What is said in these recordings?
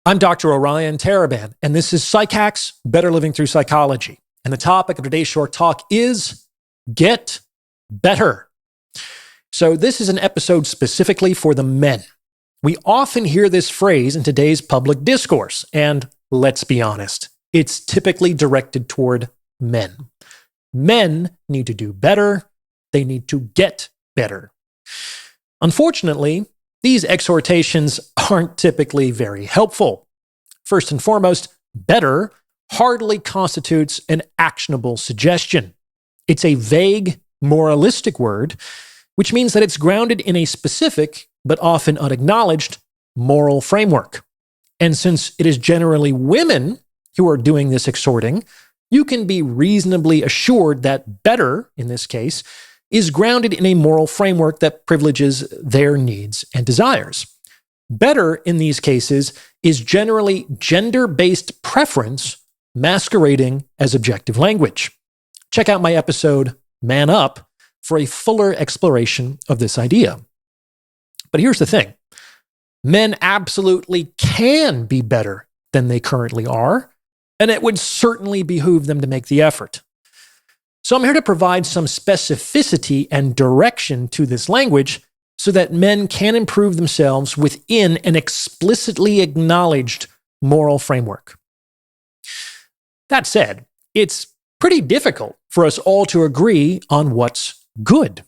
I'm Dr. Orion Taraban, and this is PsycHack's Better Living Through Psychology. And the topic of today's short talk is Get Better. So this is an episode specifically for the men. We often hear this phrase in today's public discourse, and let's be honest, it's typically directed toward men. Men need to do better. They need to get better. Unfortunately, these exhortations aren't typically very helpful. First and foremost, better hardly constitutes an actionable suggestion. It's a vague, moralistic word, which means that it's grounded in a specific, but often unacknowledged, moral framework. And since it is generally women who are doing this exhorting, you can be reasonably assured that better, in this case, is grounded in a moral framework that privileges their needs and desires. Better, in these cases, is generally gender-based preference masquerading as objective language. Check out my episode, Man Up, for a fuller exploration of this idea. But here's the thing. Men absolutely can be better than they currently are, and it would certainly behoove them to make the effort. So I'm here to provide some specificity and direction to this language so that men can improve themselves within an explicitly acknowledged moral framework. That said, it's pretty difficult for us all to agree on what's good.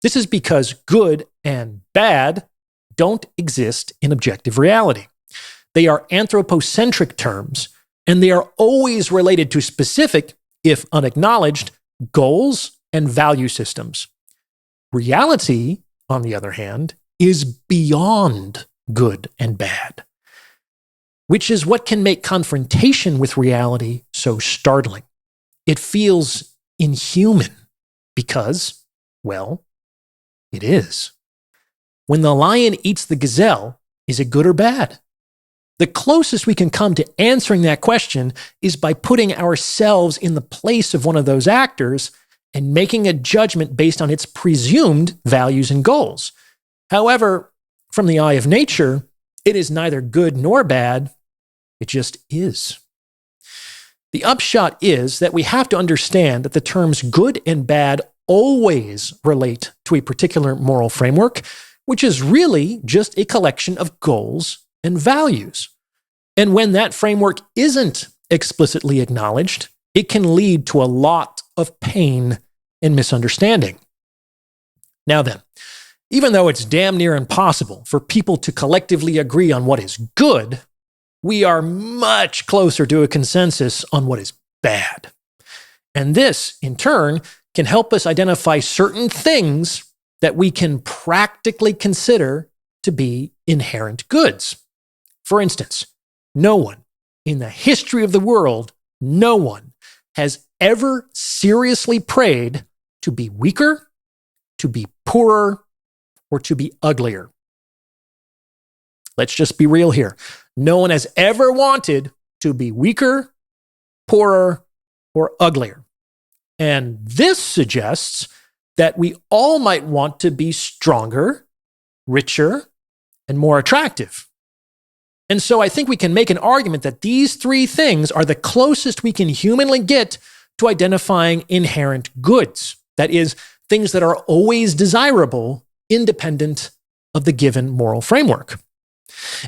This is because good and bad don't exist in objective reality. They are anthropocentric terms, and they are always related to specific, if unacknowledged, goals and value systems. Reality, on the other hand, is beyond good and bad, which is what can make confrontation with reality so startling. It feels inhuman because, well, it is. When the lion eats the gazelle, is it good or bad? The closest we can come to answering that question is by putting ourselves in the place of one of those actors and making a judgment based on its presumed values and goals. However, from the eye of nature, it is neither good nor bad. It just is. The upshot is that we have to understand that the terms good and bad always relate to a particular moral framework, which is really just a collection of goals and values. And when that framework isn't explicitly acknowledged, it can lead to a lot of pain and misunderstanding. Now then, even though it's damn near impossible for people to collectively agree on what is good, we are much closer to a consensus on what is bad. And this, in turn, can help us identify certain things that we can practically consider to be inherent goods. For instance, no one in the history of the world, no one has ever seriously prayed to be weaker, to be poorer, or to be uglier. Let's just be real here. No one has ever wanted to be weaker, poorer, or uglier. And this suggests that we all might want to be stronger, richer, and more attractive. And so I think we can make an argument that these three things are the closest we can humanly get to identifying inherent goods. That is, things that are always desirable, independent of the given moral framework.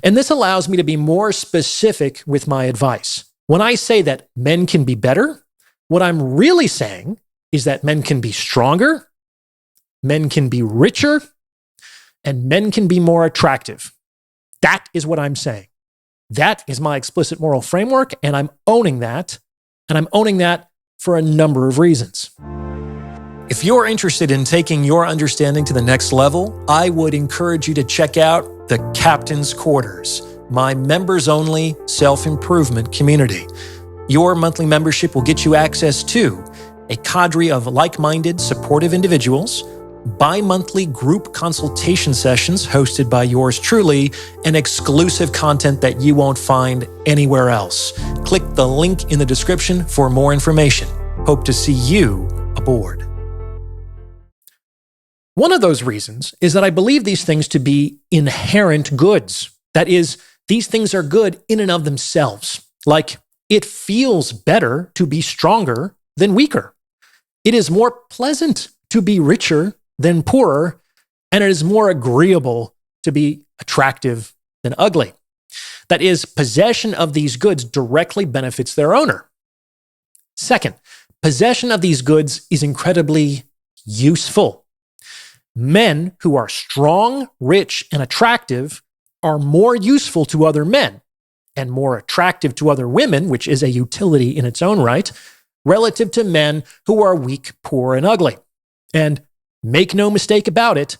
And this allows me to be more specific with my advice. When I say that men can be better, what I'm really saying is that men can be stronger, men can be richer, and men can be more attractive. That is what I'm saying. That is my explicit moral framework, and I'm owning that. And I'm owning that for a number of reasons. If you're interested in taking your understanding to the next level, I would encourage you to check out the Captain's Quarters, my members-only self-improvement community. Your monthly membership will get you access to a cadre of like-minded, supportive individuals, bi-monthly group consultation sessions hosted by yours truly, and exclusive content that you won't find anywhere else. Click the link in the description for more information. Hope to see you aboard. One of those reasons is that I believe these things to be inherent goods. That is, These things are good in and of themselves. Like, it feels better to be stronger than weaker. It is more pleasant to be richer than poorer, and it is more agreeable to be attractive than ugly. That is, possession of these goods directly benefits their owner. Second, possession of these goods is incredibly useful. Men who are strong, rich, and attractive are more useful to other men and more attractive to other women, which is a utility in its own right, relative to men who are weak, poor, and ugly. And make no mistake about it,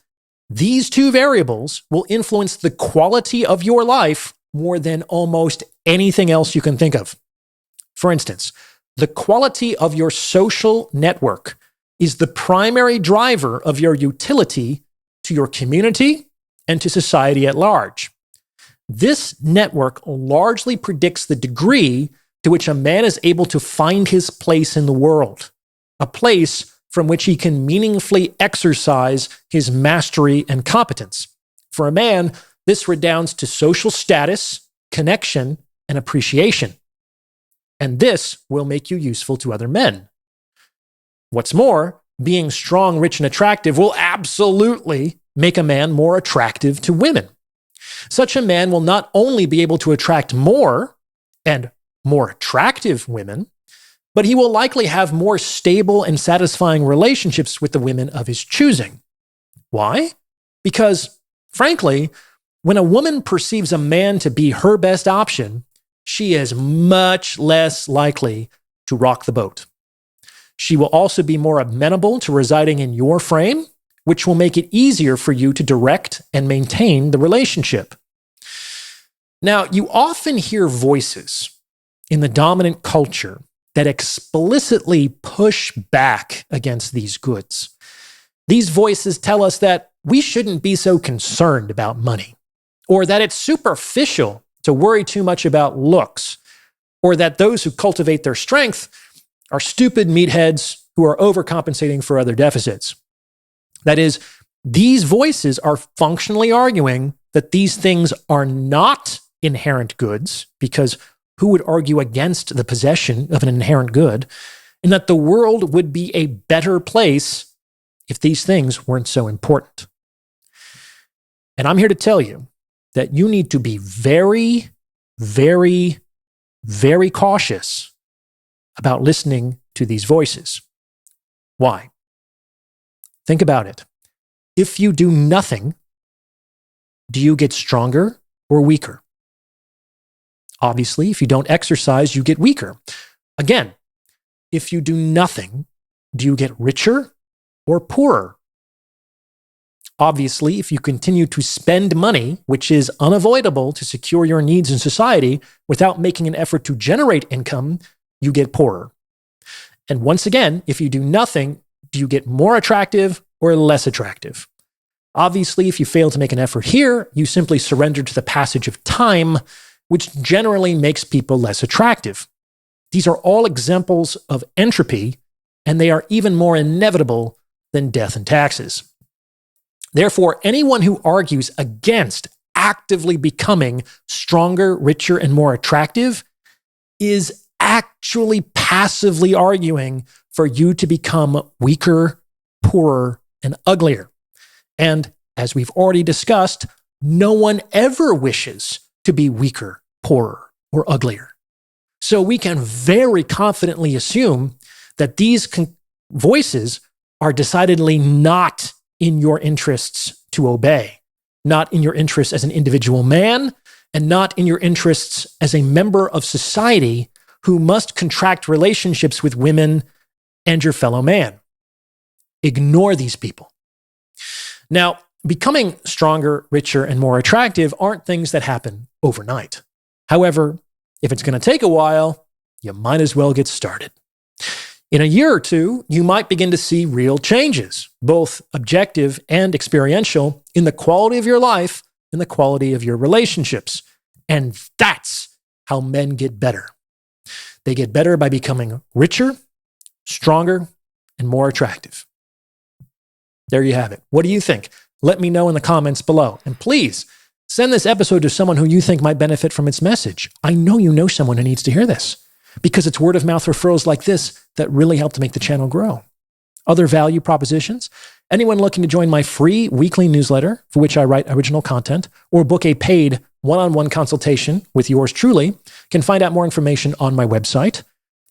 these two variables will influence the quality of your life more than almost anything else you can think of. For instance, the quality of your social network is the primary driver of your utility to your community and to society at large. This network largely predicts the degree to which a man is able to find his place in the world, a place from which he can meaningfully exercise his mastery and competence. For a man, this redounds to social status, connection, and appreciation. And this will make you useful to other men. What's more, being strong, rich, and attractive will absolutely make a man more attractive to women. Such a man will not only be able to attract more and more attractive women, but he will likely have more stable and satisfying relationships with the women of his choosing. Why? Because, frankly, when a woman perceives a man to be her best option, she is much less likely to rock the boat. She will also be more amenable to residing in your frame, which will make it easier for you to direct and maintain the relationship. Now, you often hear voices in the dominant culture that explicitly push back against these goods. These voices tell us that we shouldn't be so concerned about money, or that it's superficial to worry too much about looks, or that those who cultivate their strength are stupid meatheads who are overcompensating for other deficits. That is, these voices are functionally arguing that these things are not inherent goods, because who would argue against the possession of an inherent good, and that the world would be a better place if these things weren't so important. And I'm here to tell you that you need to be very, very, very cautious about listening to these voices. Why? Think about it. If you do nothing, do you get stronger or weaker? Obviously, if you don't exercise, you get weaker. Again, if you do nothing, do you get richer or poorer? Obviously, if you continue to spend money, which is unavoidable to secure your needs in society, without making an effort to generate income, you get poorer. And once again, if you do nothing, do you get more attractive or less attractive? Obviously, if you fail to make an effort here, you simply surrender to the passage of time, which generally makes people less attractive. These are all examples of entropy, and they are even more inevitable than death and taxes. Therefore, anyone who argues against actively becoming stronger, richer, and more attractive is actually passively arguing for you to become weaker, poorer, and uglier. And as we've already discussed, no one ever wishes to be weaker, poorer, or uglier. So we can very confidently assume that these voices are decidedly not in your interests to obey, not in your interests as an individual man, and not in your interests as a member of society who must contract relationships with women and your fellow man. Ignore these people. Now, becoming stronger, richer, and more attractive aren't things that happen overnight. However, if it's going to take a while, you might as well get started. In a year or two, you might begin to see real changes, both objective and experiential, in the quality of your life and the quality of your relationships. And that's how men get better. They get better by becoming richer, stronger, and more attractive. There you have it. What do you think? Let me know in the comments below. And please Send this episode to someone who you think might benefit from its message. I know you know someone who needs to hear this because it's word of mouth referrals like this that really help to make the channel grow. Other value propositions? Anyone looking to join my free weekly newsletter, for which I write original content, or book a paid one-on-one consultation with yours truly, can find out more information on my website.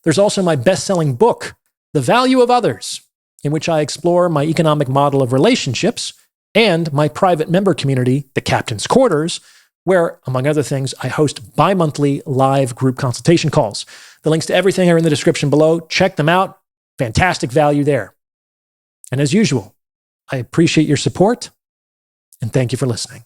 There's also my best-selling book, The Value of Others, in which I explore my economic model of relationships, and my private member community, The Captain's Quarters, where, among other things, I host bi-monthly live group consultation calls. The links to everything are in the description below. Check them out. Fantastic value there. And as usual, I appreciate your support, and thank you for listening.